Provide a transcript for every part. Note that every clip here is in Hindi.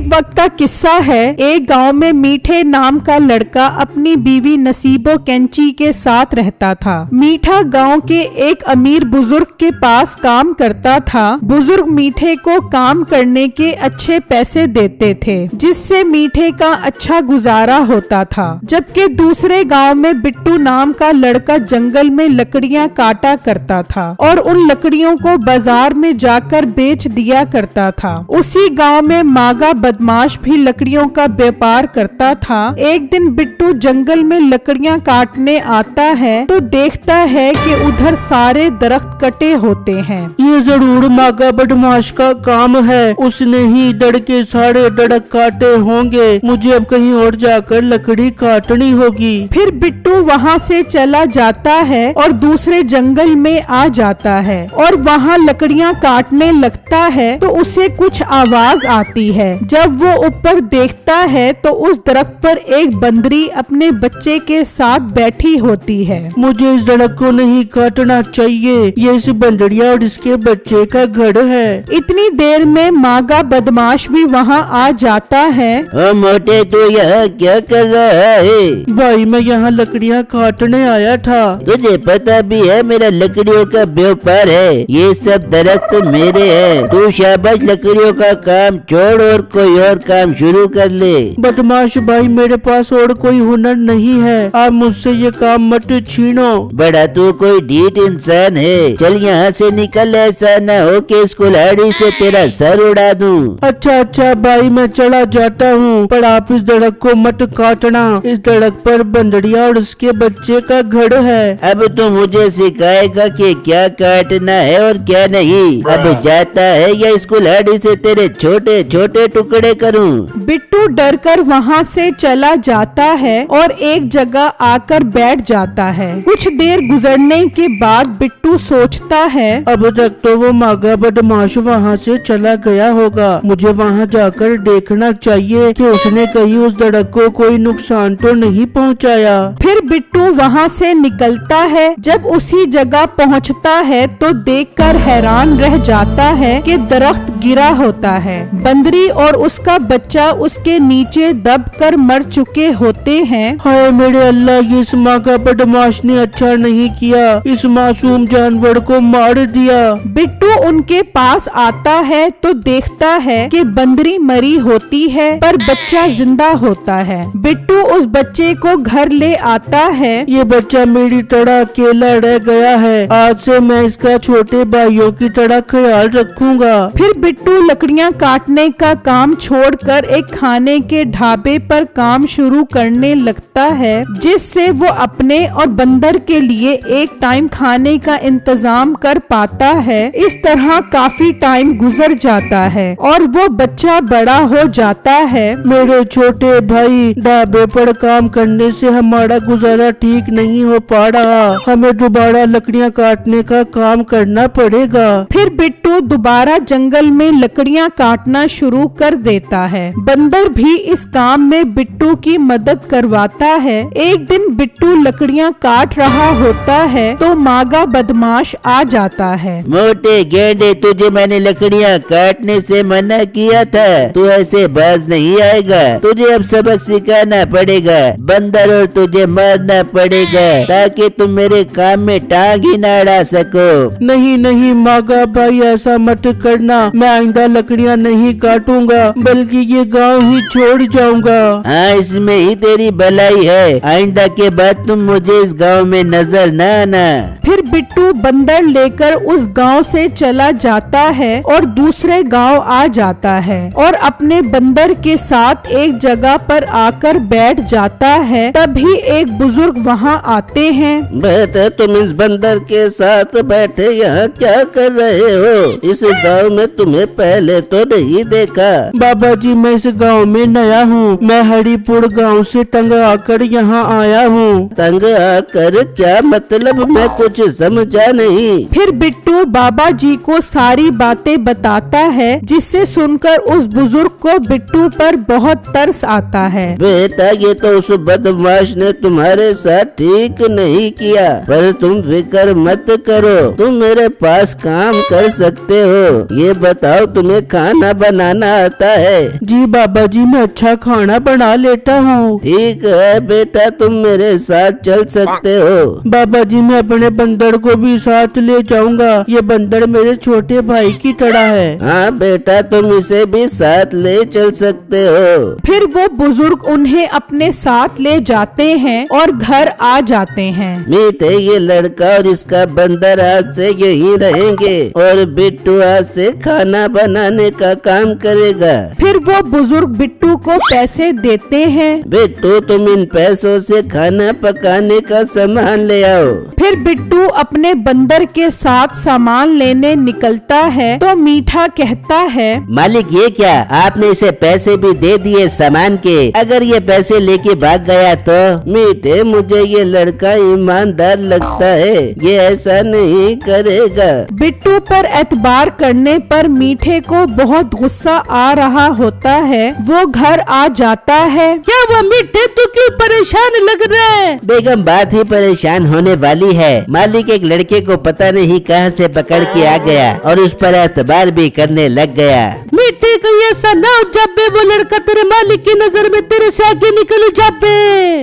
एक वक्त का किस्सा है। एक गांव में मीठे नाम का लड़का अपनी बीवी नसीबो कैंची के साथ रहता था। मीठा गांव के एक अमीर बुजुर्ग के पास काम करता था। बुजुर्ग मीठे को काम करने के अच्छे पैसे देते थे, जिससे मीठे का अच्छा गुजारा होता था। जबकि दूसरे गांव में बिट्टू नाम का लड़का जंगल में लकड़ियां काटा करता था और उन लकड़ियों को बाजार में जाकर बेच दिया करता था। उसी गांव में मागा बदमाश भी लकड़ियों का व्यापार करता था। एक दिन बिट्टू जंगल में लकड़ियां काटने आता है तो देखता है कि उधर सारे दरख्त कटे होते हैं। ये जरूर मागा बदमाश का काम है, उसने ही दड़ के सारे दरख्त काटे होंगे। मुझे अब कहीं और जाकर लकड़ी काटनी होगी। फिर बिट्टू वहाँ से चला जाता है और दूसरे जंगल में आ जाता है और वहाँ लकड़ियाँ काटने लगता है तो उसे कुछ आवाज आती है। जब वो ऊपर देखता है तो उस दरख्त पर एक बंदरी अपने बच्चे के साथ बैठी होती है। मुझे इस दरख्त को नहीं काटना चाहिए, ये इस बंदरिया और इसके बच्चे का घर है। इतनी देर में मागा बदमाश भी वहाँ आ जाता है। मोटे तू यहाँ क्या कर रहा है? भाई मैं यहाँ लकड़ियाँ काटने आया था। तुझे पता भी है मेरा लकड़ियों का व्यापार है, ये सब दरख्त मेरे हैं। तू शाबाश लकड़ियों का काम छोड़ और कोई और काम शुरू कर ले। बदमाश भाई मेरे पास और कोई हुनर नहीं है, आप मुझसे ये काम मत छीनो। बड़ा तू कोई ढीठ इंसान है, चल यहाँ से निकल, ऐसा न हो कि इस कुल्हाड़ी से तेरा सर उड़ा दूँ। अच्छा भाई मैं चला जाता हूँ, पर आप इस दरख्त को मत काटना। इस दरख्त पर बंदरिया और उसके बच्चे का घर है। अब तो मुझे सिखाएगा कि क्या काटना है और क्या नहीं। अब जाता है या इस कुल्हाड़ी से तेरे छोटे छोटे टुकड़े करूँ। बिट्टू डरकर वहाँ से चला जाता है और एक जगह आकर बैठ जाता है। कुछ देर गुजरने के बाद बिट्टू सोचता है, अब तक तो वो मागा बदमाश वहाँ से चला गया होगा। मुझे वहाँ जाकर देखना चाहिए कि उसने कहीं उस दरख्त को कोई नुकसान तो नहीं पहुँचाया। फिर बिट्टू वहाँ से निकलता है। जब उसी जगह पहुँचता है तो देखकर हैरान रह जाता है कि दरख्त गिरा होता है। बंदरी और उसका बच्चा उसके नीचे दबकर मर चुके होते हैं। हाय मेरे अल्लाह, ये इस मागा बदमाश ने अच्छा नहीं किया, इस मासूम जानवर को मार दिया। बिट्टू उनके पास आता है तो देखता है कि बंदरी मरी होती है पर बच्चा जिंदा होता है। बिट्टू उस बच्चे को घर ले आता है। ये बच्चा मेरी तरह अकेला रह गया है, आज से मैं इसका छोटे भाइयों की तरह ख्याल रखूंगा। फिर बिट्टू लकड़ियां काटने का काम छोड़कर एक खाने के ढाबे पर काम शुरू करने लगता है, जिससे वो अपने और बंदर के लिए एक टाइम खाने का इंतजाम कर पाता है। इस तरह काफी टाइम गुजर जाता है और वो बच्चा बड़ा हो जाता है। मेरे छोटे भाई, ढाबे पर काम करने से हमारा गुजारा ठीक नहीं हो पा रहा, हमें दोबारा लकड़ियाँ काटने का काम करना पड़ेगा। फिर बिट्टू दोबारा जंगल में लकड़ियाँ काटना शुरू कर देता है। बंदर भी इस काम में बिट्टू की मदद करवाता है। एक दिन बिट्टू लकड़ियाँ काट रहा होता है तो मागा बदमाश आ जाता है। मोटे गेंडे, तुझे मैंने लकड़ियाँ काटने से मना किया था, तू ऐसे बाज नहीं आएगा। तुझे अब सबक सिखाना पड़ेगा। बंदर और तुझे मारना पड़ेगा ताकि तुम मेरे काम में टांग ही ना अड़ा सको। नहीं मागा भाई, ऐसा मत करना। मैं आइंदा लकड़ियाँ नहीं काटूंगा, बल्कि ये गांव ही छोड़ जाऊंगा। हाँ, इसमें ही तेरी भलाई है। आइंदा के बाद तुम मुझे इस गांव में नजर न आना। फिर बिट्टू बंदर लेकर उस गांव से चला जाता है और दूसरे गांव आ जाता है और अपने बंदर के साथ एक जगह पर आकर बैठ जाता है। तभी एक बुजुर्ग वहाँ आते हैं। बेटा, तुम इस बंदर के साथ बैठे यहाँ क्या कर रहे हो? इस गांव में तुम्हें पहले तो नहीं देखा। बाबा जी, मैं इस गांव में नया हूँ। मैं हरिपुर गांव से तंग आकर यहाँ आया हूँ। तंग आकर क्या मतलब? मैं कुछ समझा नहीं। फिर बिट्टू बाबा जी को सारी बातें बताता है, जिससे सुनकर उस बुजुर्ग को बिट्टू पर बहुत तरस आता है। बेटा, ये तो उस बदमाश ने तुम्हारे साथ ठीक नहीं किया, पर तुम फिक्र मत करो, तुम मेरे पास काम कर सकते हो। ये बताओ, तुम्हें खाना बनाना आता है? जी बाबा जी, मैं अच्छा खाना बना लेता हूँ। ठीक है बेटा, तुम मेरे साथ चल सकते हो। बाबा जी, मैं अपने बंदर को भी साथ ले जाऊंगा। ये बंदर मेरे छोटे भाई की तरह है। हाँ बेटा, तुम इसे भी साथ ले चल सकते हो। फिर वो बुजुर्ग उन्हें अपने साथ ले जाते हैं और घर आ जाते हैं। मीठे, ये लड़का और इसका बंदर आज से यहीं रहेंगे और बिट्टू आज से खाना बनाने का काम करेगा। फिर वो बुजुर्ग बिट्टू को पैसे देते हैं। बिट्टू, तुम इन पैसों से खाना पकाने का सामान ले आओ। फिर बिट्टू अपने बंदर के साथ सामान लेने निकलता है तो मीठा कहता है, मालिक ये क्या, आपने इसे पैसे भी दे दिए सामान के, अगर ये पैसे लेके भाग गया तो? मीठे, मुझे ये लड़का ईमानदार लगता है, ये ऐसा नहीं करेगा। बिट्टू पर एतबार करने पर मीठे को बहुत गुस्सा आ रहा होता है। वो घर आ जाता है। क्या हुआ मीठे, तू क्यों परेशान लग रहा है? बेगम, बात ही परेशान होने वाली है। मालिक एक लड़के को पता नहीं कहां से पकड़ के आ गया और उस पर एतबार भी करने लग गया। मीठे, कहीं ऐसा ना हो जाबे वो लड़का तेरे मालिक की नजर में तेरे से आगे निकल जाबे।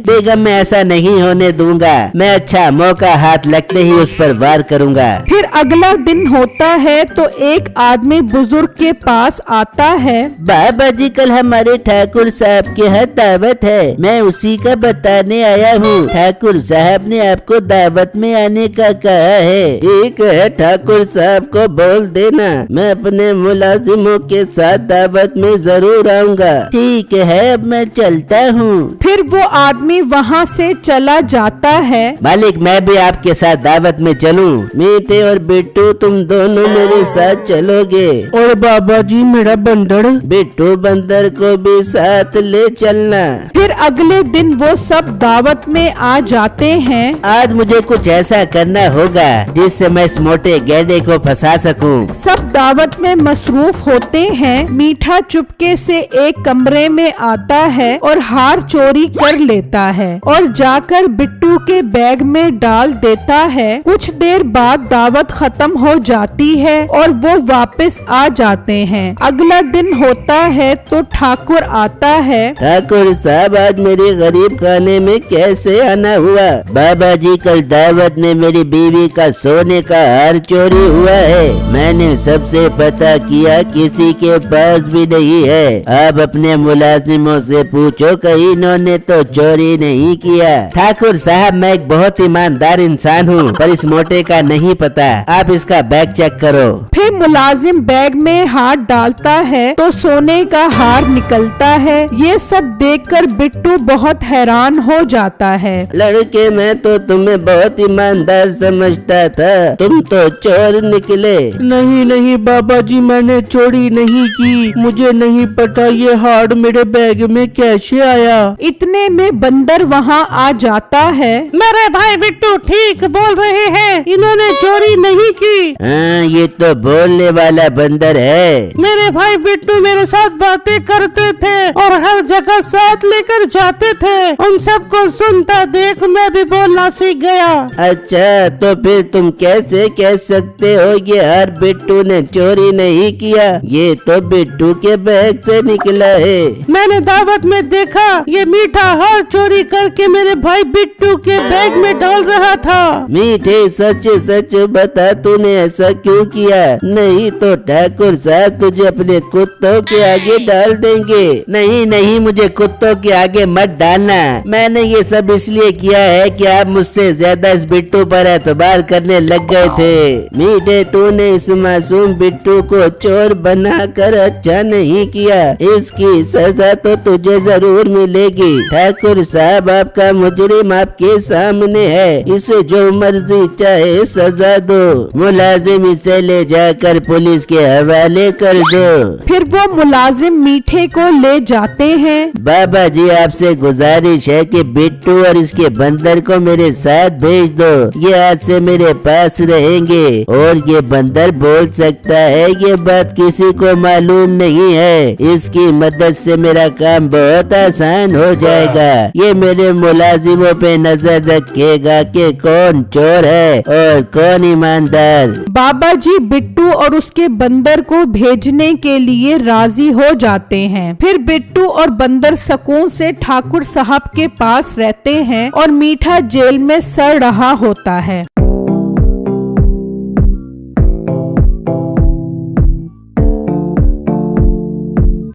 बेगम, मैं ऐसा नहीं होने दूंगा। मैं अच्छा मौका हाथ लगते ही उस पर वार करूंगा। फिर अगला दिन होता है तो एक आदमी बुजुर्ग के पास आता है। बाबा जी, कल हमारे ठाकुर साहब के यहाँ दावत है, मैं उसी का बताने आया हूँ। ठाकुर साहब ने आपको दावत में आने का कहा है। ठीक है, ठाकुर साहब को बोल देना, मैं अपने मुलाजिमों के साथ दावत में जरूर आऊंगा। ठीक है, अब मैं चलता हूँ। फिर वो आदमी वहाँ से चला जाता है। मालिक, मैं भी आपके साथ दावत में चलूं? मीठे और बिट्टू, तुम दोनों मेरे साथ चलोगे? और बाबा जी, मेरा बंदर? बिट्टू, बंदर को भी साथ ले चलना। फिर अगले दिन वो सब दावत में आ जाते हैं। आज मुझे कुछ ऐसा करना होगा जिससे मैं इस मोटे गैंडे को फंसा सकूं। सब दावत में मसरूफ होते हैं। मीठा चुपके से एक कमरे में आता है और हार चोरी कर लेता है और जाकर बिट्टू के बैग में डाल देता है। कुछ देर बाद दावत खत्म हो जाती है और वो वापस आ जाते हैं। अगला दिन होता है तो ठाकुर आता है। ठाकुर साहब, आज मेरे गरीब खाने में कैसे आना हुआ? बाबा जी, कल दावत में मेरी बीवी का सोने का हार चोरी हुआ है। मैंने सबसे पता किया, किसी के पास भी नहीं है। आप अपने मुलाजिमों से पूछो, कहीं इन्होंने तो चोरी नहीं किया। ठाकुर साहब, मैं एक बहुत ईमानदार इंसान हूँ, पर इस मोटे का नहीं पता। आप इसका बैग चेक करो। फिर मुलाजिम बैग में हाथ डालता है तो सोने का हार निकलता है। ये सब देखकर बिट्टू बहुत हैरान हो जाता है। लड़के, मैं तो तुम्हें बहुत ईमानदार समझता था, तुम तो चोर निकले। नहीं नहीं बाबा जी, मैंने चोरी नहीं की। मुझे नहीं पता ये हार मेरे बैग में कैसे आया। इतने में बंदर वहाँ आ जाता है। मेरे भाई बिट्टू ठीक बोल रहे हैं, इन्होंने चोरी नहीं की। हाँ, ये तो बोलने वाला बंदर है। मेरे भाई बिट्टू मेरे साथ बातें करते थे और हर जगह साथ लेकर जाते थे। उन सबको सुनता देख मैं भी बोलना सीख गया। अच्छा, तो फिर तुम कैसे कह सकते हो ये हार बिट्टू ने चोरी नहीं किया? ये तो बिट्टू के बैग से निकला है। मैंने दावत में देखा, ये मीठा हार चोरी करके मेरे भाई बिट्टू के बैग में डाल रहा था। मीठे, सच सच बता, तूने ऐसा क्यों किया? नहीं तो ठाकुर साहब तुझे अपने कुत्तों के आगे डाल देंगे। नहीं नहीं, मुझे कुत्तों के आगे मत डालना। मैंने ये सब इसलिए किया है कि आप मुझसे ज्यादा इस बिट्टू पर एतबार करने लग गए थे। मीठे, तूने इस मासूम बिट्टू को चोर बनाकर अच्छा नहीं किया। इसकी सजा तो तुझे जरूर मिलेगी। ठाकुर साहब, आपका मुजरिम आपके सामने है, इसे जो मर्जी चाहे सजा दो। मुलाजिम, इसे ले जाकर पुलिस के हवाले कर दो। फिर वो मुलाजिम मीठे को ले जाते हैं। बाबा जी, आपसे गुजारिश है कि बिट्टू और इसके बंदर को मेरे साथ भेज दो। ये आज से मेरे पास रहेंगे और ये बंदर बोल सकता है, ये बात किसी को मालूम कानून नहीं है। इसकी मदद से मेरा काम बहुत आसान हो जाएगा। ये मेरे मुलाजिमों पे नजर रखेगा कि कौन चोर है और कौन ईमानदार। बाबा जी बिट्टू और उसके बंदर को भेजने के लिए राजी हो जाते हैं। फिर बिट्टू और बंदर सुकून से ठाकुर साहब के पास रहते हैं और मीठा जेल में सड़ रहा होता है।